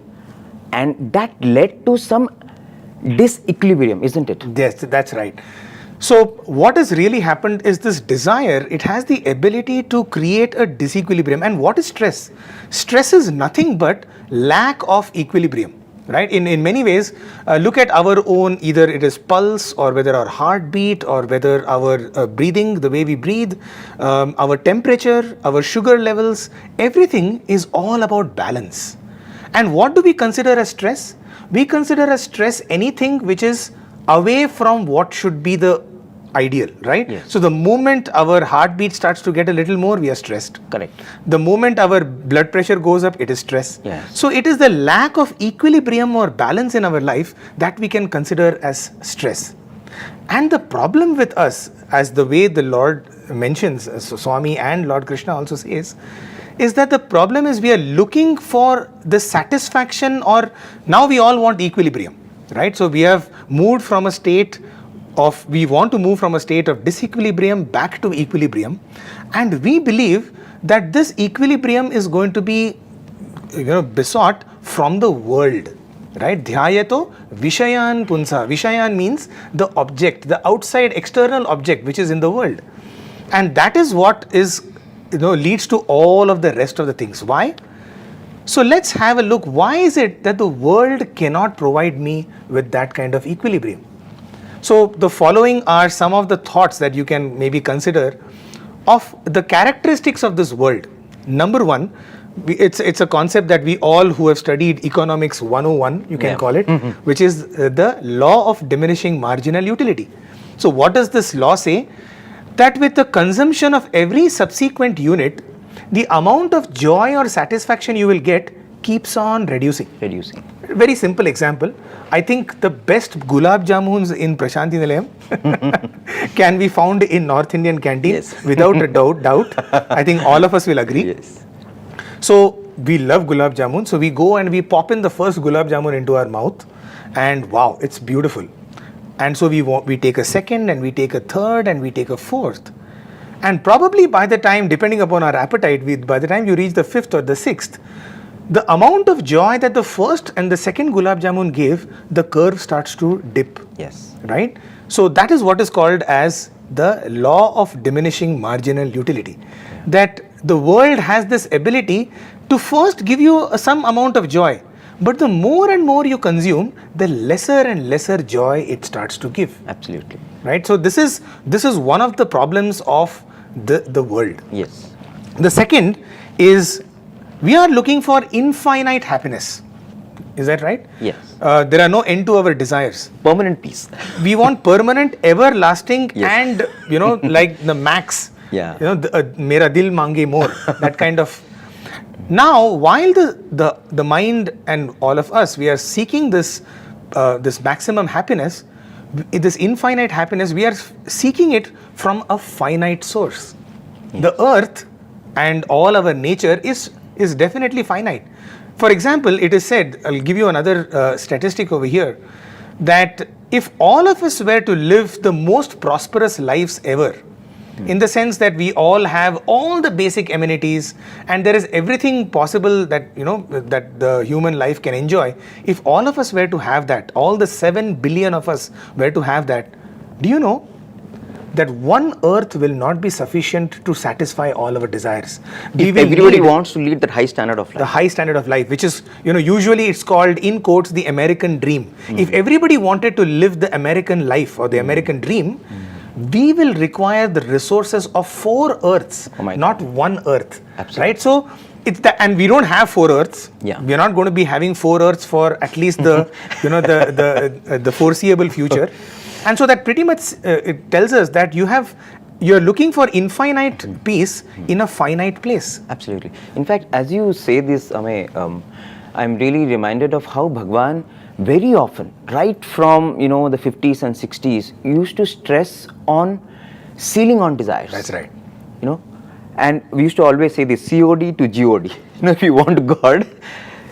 and that led to some disequilibrium, isn't it? Yes, that's right. So what has really happened is this desire, it has the ability to create a disequilibrium. And what is stress? Stress is nothing but lack of equilibrium, right? In many ways, look at our own, either it is pulse, or whether our heartbeat, or whether our breathing, the way we breathe, our temperature, our sugar levels, everything is all about balance. And what do we consider as stress? We consider as stress anything which is away from what should be the ideal, right? Yes. So the moment our heartbeat starts to get a little more, we are stressed. Correct. The moment our blood pressure goes up, it is stress. Yes. So it is the lack of equilibrium or balance in our life that we can consider as stress. And the problem with us, as the way the Lord mentions, so Swami and Lord Krishna also says, is that the problem is we are looking for the satisfaction, or now we all want equilibrium, right? So we have moved from a state of, we want to move from a state of disequilibrium back to equilibrium, and we believe that this equilibrium is going to be besought from the world, right? Dhyayato vishayan punsa. Vishayan means the object, the outside external object which is in the world, and that is what is leads to all of the rest of the things. Why? So let's have a look. Why is it that the world cannot provide me with that kind of equilibrium? So the following are some of the thoughts that you can maybe consider of the characteristics of this world. Number one, it's a concept that we all who have studied economics 101, you can call it, which is the law of diminishing marginal utility. So what does this law say? That with the consumption of every subsequent unit, the amount of joy or satisfaction you will get keeps on reducing. Very simple example. I think the best gulab jamuns in Prashanti Nilayam can be found in North Indian canteens, without a doubt. I think all of us will agree. Yes. So we love gulab jamun. So we go and we pop in the first gulab jamun into our mouth, and wow, it's beautiful. And so we take a second, and we take a third, and we take a fourth. And probably by the time, depending upon our appetite, by the time you reach the fifth or the sixth, the amount of joy that the first and the second gulab jamun gave, the curve starts to dip. Yes. Right? So that is what is called as the law of diminishing marginal utility. That the world has this ability to first give you some amount of joy, but the more and more you consume, the lesser and lesser joy it starts to give. Absolutely. Right? So this is one of the problems of the world. Yes. The second is we are looking for infinite happiness. Is that right? Yes. There are no end to our desires. Permanent peace. We want permanent, everlasting, Yes. and like the max. Yeah. Mera dil mange more. That kind of. Now, while the mind and all of us, we are seeking this this maximum happiness, this infinite happiness, we are seeking it from a finite source. Yes. The earth and all our nature is definitely finite. For example, it is said, I'll give you another statistic over here, that if all of us were to live the most prosperous lives ever, in the sense that we all have all the basic amenities and there is everything possible that that the human life can enjoy, if all of us were to have that, all the 7 billion of us were to have that, do you know that one earth will not be sufficient to satisfy all our desires? If everybody wants to lead that high standard of life. The high standard of life, which is, usually it's called, in quotes, the American dream. If everybody wanted to live the American life or the American dream, we will require the resources of 4 earths, not one earth. Absolutely. Right? So, it's that, and we don't have 4 earths. Yeah. We are not going to be having 4 earths for at least the, the foreseeable future. And so that pretty much it tells us that you're looking for infinite peace in a finite place. Absolutely. In fact, as you say this, Amey, I'm really reminded of how Bhagwan very often, right from the 50s and 60s, used to stress on sealing on desires. That's right. And we used to always say this, COD to GOD. If you want God,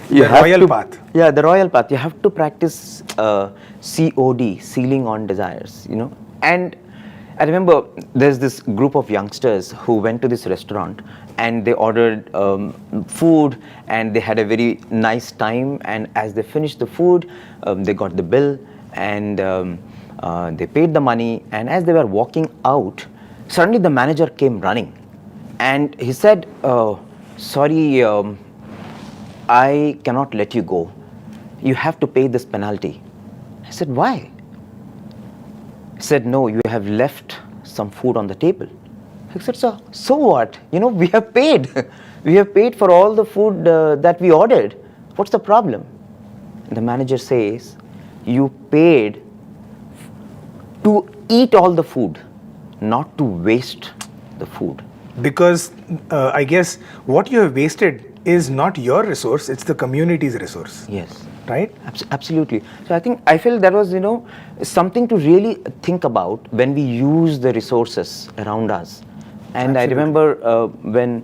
you the have royal to, path. Yeah, the royal path. You have to practice COD, sealing on desires. And I remember there's this group of youngsters who went to this restaurant and they ordered food and they had a very nice time, and as they finished the food, they got the bill and they paid the money, and as they were walking out, suddenly the manager came running and he said, sorry, I cannot let you go. You have to pay this penalty. I said, why? He said, no, you have left some food on the table. I said, so what? We have paid. We have paid for all the food that we ordered. What's the problem? And the manager says, you paid to eat all the food, not to waste the food. Because I guess what you have wasted is not your resource, it's the community's resource. Yes. Right? Absolutely. So I feel that was, something to really think about when we use the resources around us. And absolutely. I remember when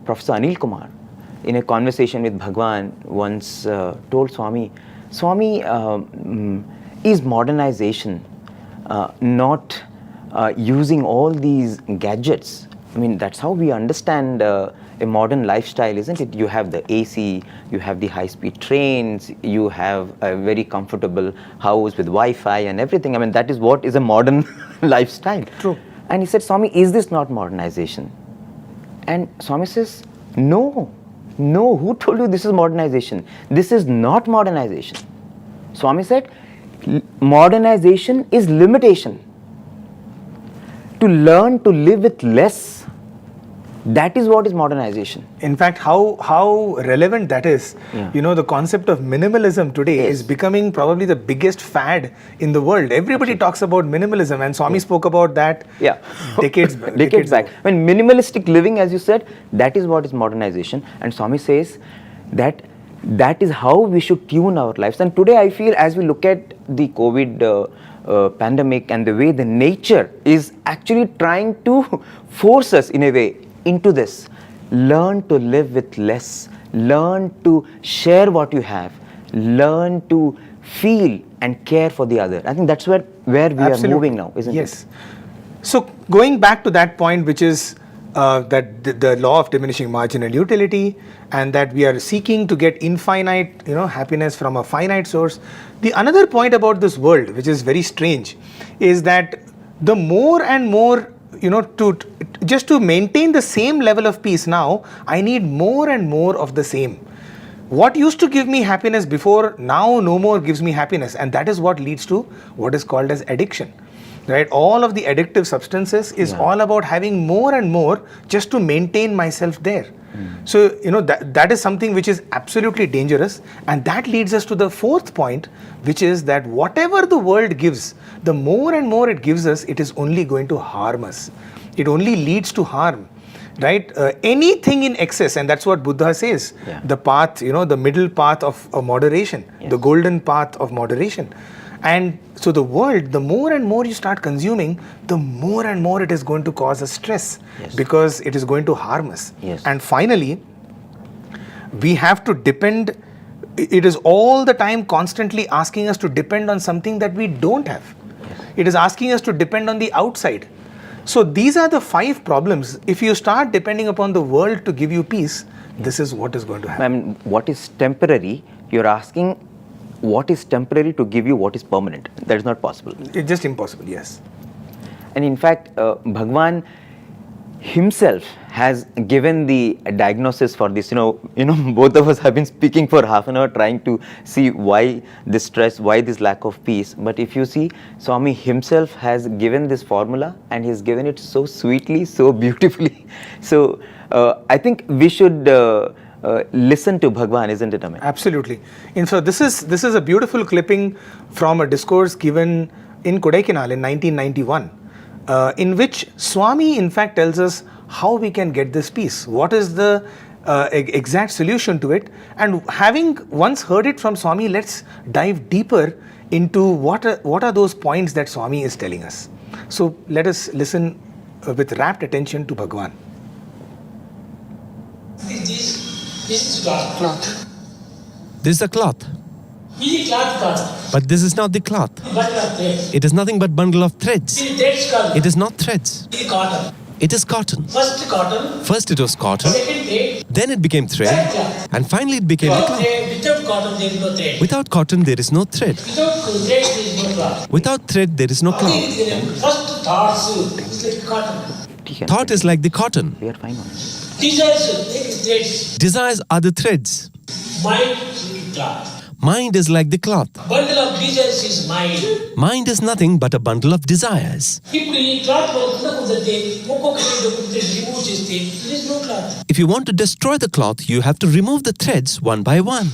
Professor Anil Kumar, in a conversation with Bhagwan, once told Swami, is modernization not using all these gadgets? I mean, that's how we understand a modern lifestyle, isn't it? You have the AC, you have the high-speed trains, you have a very comfortable house with Wi-Fi and everything. I mean, that is what is a modern lifestyle. True. And he said, Swami, is this not modernization? And Swami says, no, who told you this is modernization? This is not modernization. Swami said, modernization is limitation. To learn to live with less, that is what is modernization. In fact, how relevant that is. Yeah. The concept of minimalism today is becoming probably the biggest fad in the world. Everybody talks about minimalism, and Swami spoke about that decades back. When minimalistic living, as you said, that is what is modernization. And Swami says that is how we should tune our lives. And today I feel, as we look at the COVID pandemic and the way the nature is actually trying to force us in a way into this, learn to live with less, learn to share what you have, learn to feel and care for the other. I think that's where we are moving now, isn't it? Yes. So going back to that point, which is that the law of diminishing marginal utility, and that we are seeking to get infinite happiness from a finite source. The another point about this world, which is very strange, is that the more and more just to maintain the same level of peace now, I need more and more of the same. What used to give me happiness before, now no more gives me happiness, and that is what leads to what is called as addiction. right? All of the addictive substances is all about having more and more just to maintain myself there. So, that is something which is absolutely dangerous, and that leads us to the fourth point, which is that whatever the world gives, the more and more it gives us, it is only going to harm us. It only leads to harm, right? Anything in excess, and that's what Buddha says, the path, the middle path of moderation, the golden path of moderation. And so the world, the more and more you start consuming, the more and more it is going to cause us stress, because it is going to harm us. And finally, we have to depend, it is all the time constantly asking us to depend on something that we don't have. It is asking us to depend on the outside. So these are the 5 problems. If you start depending upon the world to give you peace, this is what is going to happen. I mean, what is temporary, you're asking what is temporary to give you what is permanent. That is not possible. It's just impossible, yes. And in fact, Bhagwan himself has given the diagnosis for this. Both of us have been speaking for half an hour trying to see why this stress, why this lack of peace. But if you see, Swami himself has given this formula, and he's given it so sweetly, so beautifully. So I think we should listen to Bhagwan, isn't it, Amit? Absolutely. And so this is a beautiful clipping from a discourse given in Kodaikanal in 1991, in which Swami in fact tells us how we can get this peace. What is the exact solution to it? And having once heard it from Swami, let's dive deeper into what are those points that Swami is telling us. So let us listen with rapt attention to Bhagwan. This is cloth. This is a cloth. This is cloth. But this is not the cloth. Bundle of threads. It is nothing but bundle of threads. This is threads colour. It is not threads. This is cotton. It is cotton. First cotton. First it was cotton. Second thread. Then it became thread. Cloth. And finally it became a cloth. Without cotton there is no thread. Without cotton there is no thread. Without thread there is no cloth. Without thread there is no cloth. First thoughts is like cotton. Thought is like the cotton. We are fine on it. Desires like threads. Desires are the threads. Mind is like cloth. Mind is like the cloth. Bundle of desires is mind. Mind is nothing but a bundle of desires. ఇప్పుడు ఈ cloth మనకు కుదిరితే ఒక్కొక్కటి remove చేస్తే there is no cloth. If you want to destroy the cloth, you have to remove the threads one by one.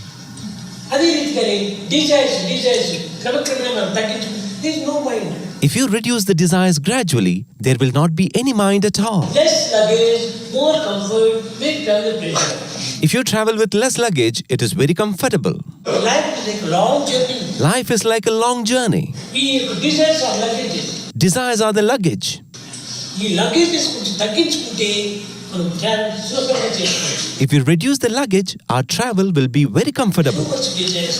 అదే రీతిగానే desires క్రమక్రమేణా మనం తగ్గించుకుంటే there is no mind. If you reduce the desires gradually, there will not be any mind at all. Less luggage, more comfort, with travel pressure. If you travel with less luggage, it is very comfortable. Life is like a long journey. Life is like a long journey. Desires are luggages. Desires are the luggage. ఈ luggages కొంచెం తగ్గించుకుంటే మనం travel సులభంగా చేసుకోవచ్చు. If you reduce the luggage, our travel will be very comfortable. Too much desires.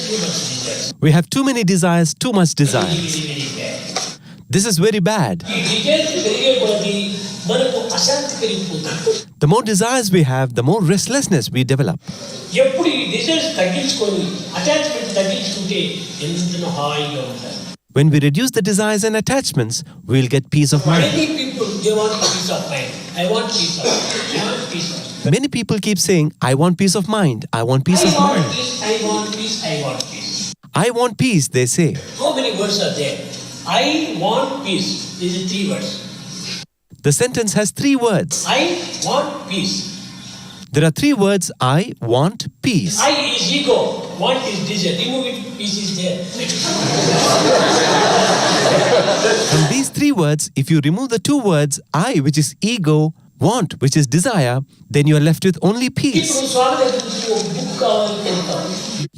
We have too many desires, too much desires. Very bad. This is very bad. ఈ details పెరిగే కొద్దీ మనకు అశాంతి పెరిగిపోతుంది. The more desires we have, the more restlessness we develop. ఎప్పుడు ఈ desires తగ్గించుకొని attachment తగ్గించుకుంటే ఎంతనో హాయిగా ఉంటారు. When we reduce the desires and attachments, we will get peace of mind. Many people they want peace of mind. I want peace of mind. I want peace of mind. Many people keep saying, I want peace of mind. I want peace of mind. I want peace. I want peace. I want peace, they say. How many words are there? I want peace. These are 3 words. The sentence has 3 words. I want peace. There are 3 words. I want peace. I is ego. Want is desire. Remove it. Peace is there. From these 3 words, if you remove the 2 words, I, which is ego, want, which is desire, then you are left with only peace. ఇప్పుడు స్వామి దగ్గర నుంచి ఒక book కావాలి వెళ్తాం.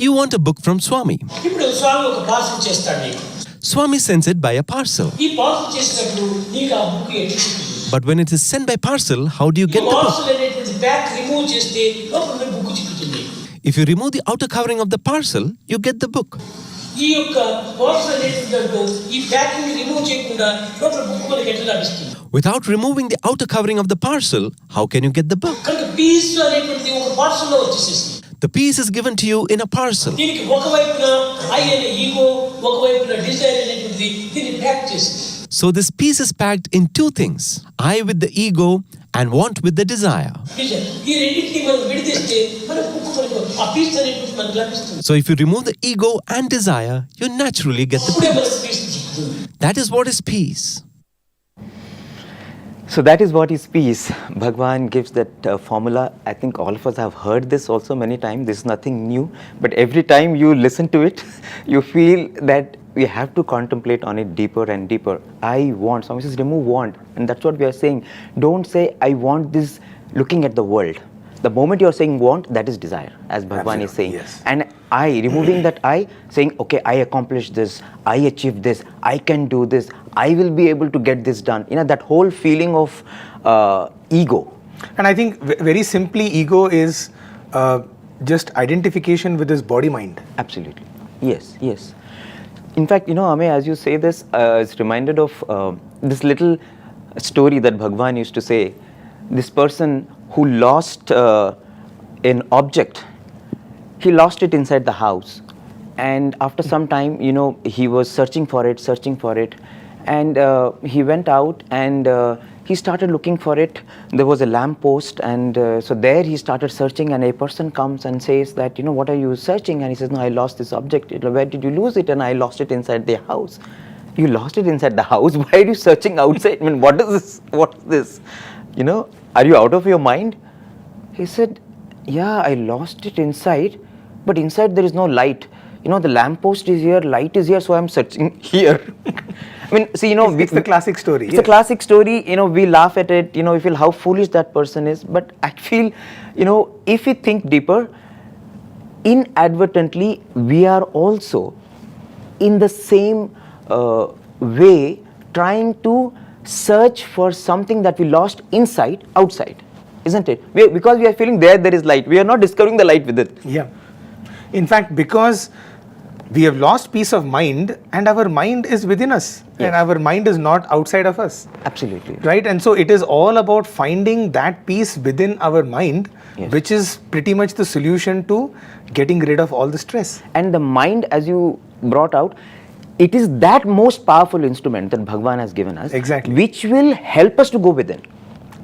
You want a book from Swami. ఇప్పుడు స్వామి ఒక parcel చేస్తాడు నీకు. Swami sends it by a parcel. ఈ పార్సల్ చేసినప్పుడు నీకు ఆ బుక్ ఎట్లా చిక్కుతుంది? But when it is sent by parcel, how do you ఈ get the book? పార్సల్ అనేటువంటి బ్యాగ్ రిమూవ్ చేస్తే లోపల book చిక్కుతుంది. If you remove the outer covering of the parcel, you get the book. ఈ యొక్క parcel అనేటువంటి ఈ packing remove చేయకుండా లోపల బుక్ మనకి ఎట్లా లభిస్తుంది? Without removing the outer covering of the parcel, how can you get the book? కనుక పీస్ అనేటువంటి ఒక పార్సల్లో వచ్చేసేస్తుంది. The peace is given to you in a parcel. దీనికి ఒకవైపున ఐ అనే ఈగో, ఒకవైపున డిజైర్ అనేటువంటి దీన్ని ప్యాక్ చేస్తుంది. So this peace is packed in 2 things. I with the ego and want with the desire. ఈ రెండింటిని మనం విడదీస్తే మన బుక్ మనకు ఆ పీస్ అనేటువంటి మనకు లభిస్తుంది. So if you remove the ego and desire, you naturally get the అప్పుడే peace. మనకు piece చిక్కుతుంది. That is what is peace. So that is what is peace. Bhagwan gives that formula. I think all of us have heard this also many times. This is nothing new. But every time you listen to it, you feel that we have to contemplate on it deeper and deeper. I want. Swami says, remove want. And that's what we are saying. Don't say, I want this looking at the world. The moment you are saying want, that is desire, as Bhagwan is saying. Yes. And I, removing that I, saying, okay, I accomplished this, I achieved this, I can do this, I will be able to get this done. You know, that whole feeling of ego. And I think very simply, ego is just identification with his body mind. Absolutely. Yes, yes. In fact, you know, Ame, as you say this, it's reminded of this little story that Bhagwan used to say. This person who lost an object, he lost it inside the house. And after some time, you know, he was searching for it. And he went out and he started looking for it. There was a lamp post, and so there he started searching, and a person comes and says that, you know, what are you searching? And he says, no, I lost this object. Where did you lose it? And I lost it inside the house. You lost it inside the house? Why are you searching outside? I mean, what is this? What is this? You know, are you out of your mind? He said, yeah, I lost it inside, but inside there is no light. You know, the lamppost is here, light is here, so I'm searching here. I mean, see, you know, it's the classic story. It's a classic story. You know, we laugh at it. You know, we feel how foolish that person is. But I feel, you know, if we think deeper, inadvertently, we are also in the same way trying to search for something that we lost inside, outside, isn't it? Because we are feeling there is light. We are not discovering the light with it. Yeah. In fact, because we have lost peace of mind, and our mind is within us, and our mind is not outside of us. Absolutely. Right? And so it is all about finding that peace within our mind, which is pretty much the solution to getting rid of all the stress. And the mind, as you brought out, it is that most powerful instrument that Bhagwan has given us, exactly, which will help us to go within.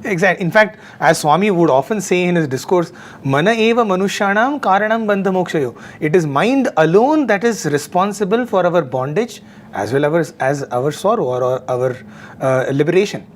Exactly. In fact, as Swami would often say in his discourse, Mana eva manushyanam karanam bandha mokshayo. It is mind alone that is responsible for our bondage as well as our sorrow or our liberation.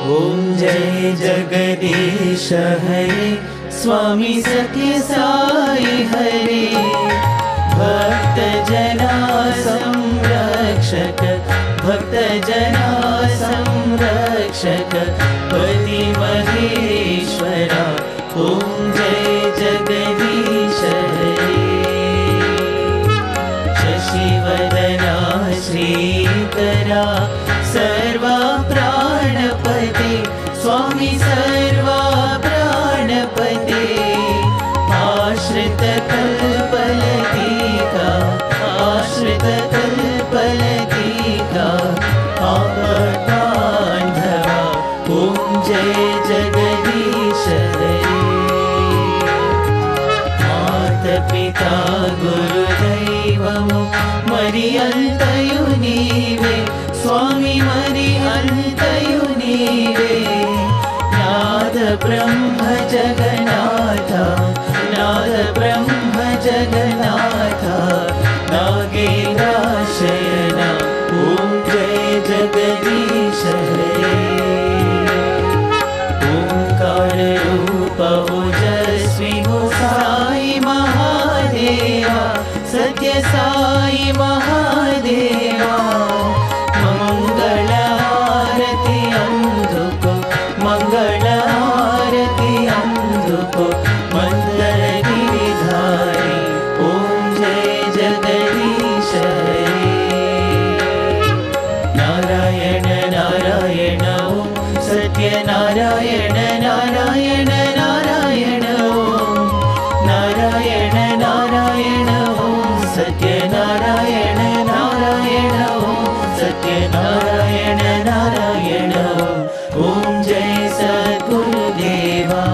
Om Jai Jagadish Hare Swami Satya Sai Hare Bhakta Jana Samrakshak Bhakta Jana Samrakshak Pati Maheshwara Om Jai Jagadish Hare Shashivadana Shrikara Sarva Pranapate Swami Sarva Pranapate Ashrita Kalpalatika Ashrita Kalpalatika Apatandhava Om Jai Jagadish Hare Mata Pita Guru Daivamu Mariyantayu Nive Swami Sai Mahadeva मंगल आरती अंधुको मंगल आरती अंधुको मंदर गिरिधारी ओम जय जगदीश हरे नारायण नारायण ओम सत्य नारायण नारायण नारायण ओम नारायण नारायण ओम सत्य नारायण नारायण ओम सत्य नारायण नारायण ओम जय सद्गुरुदेवा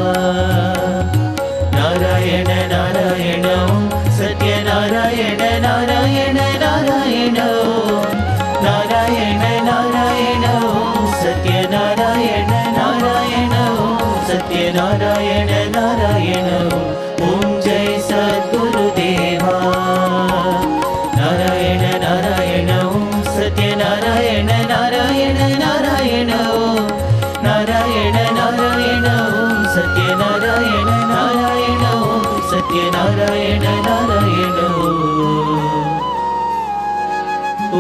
नारायण नारायण ओम सत्य नारायण नारायण नारायण ओम नारायण नारायण ओम सत्य नारायण नारायण ओम सत्य नारायण नारायण ओम जय सद्गुरुदेवा नारायण नारायण ओम सत्य नारायण नारायण नारायण ओम नारायण नारायण ओम सत्य नारायण नारायण ओम सत्य नारायण नारायण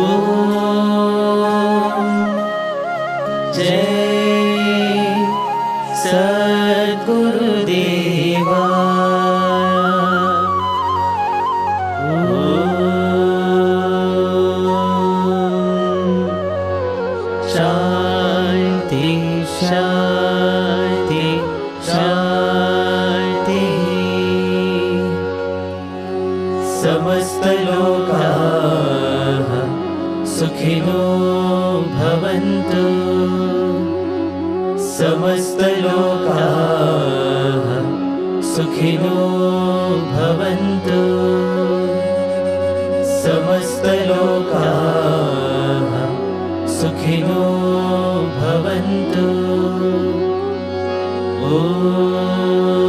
ओम जय सद्गुरुदेवा शांति शांति शांति समस्त लोकाः सुखिनो भवन्तु समस्त लोकाः सुखिनो भवन्तु समस्त लोकाः सुखिनो भवन्तु। ॐ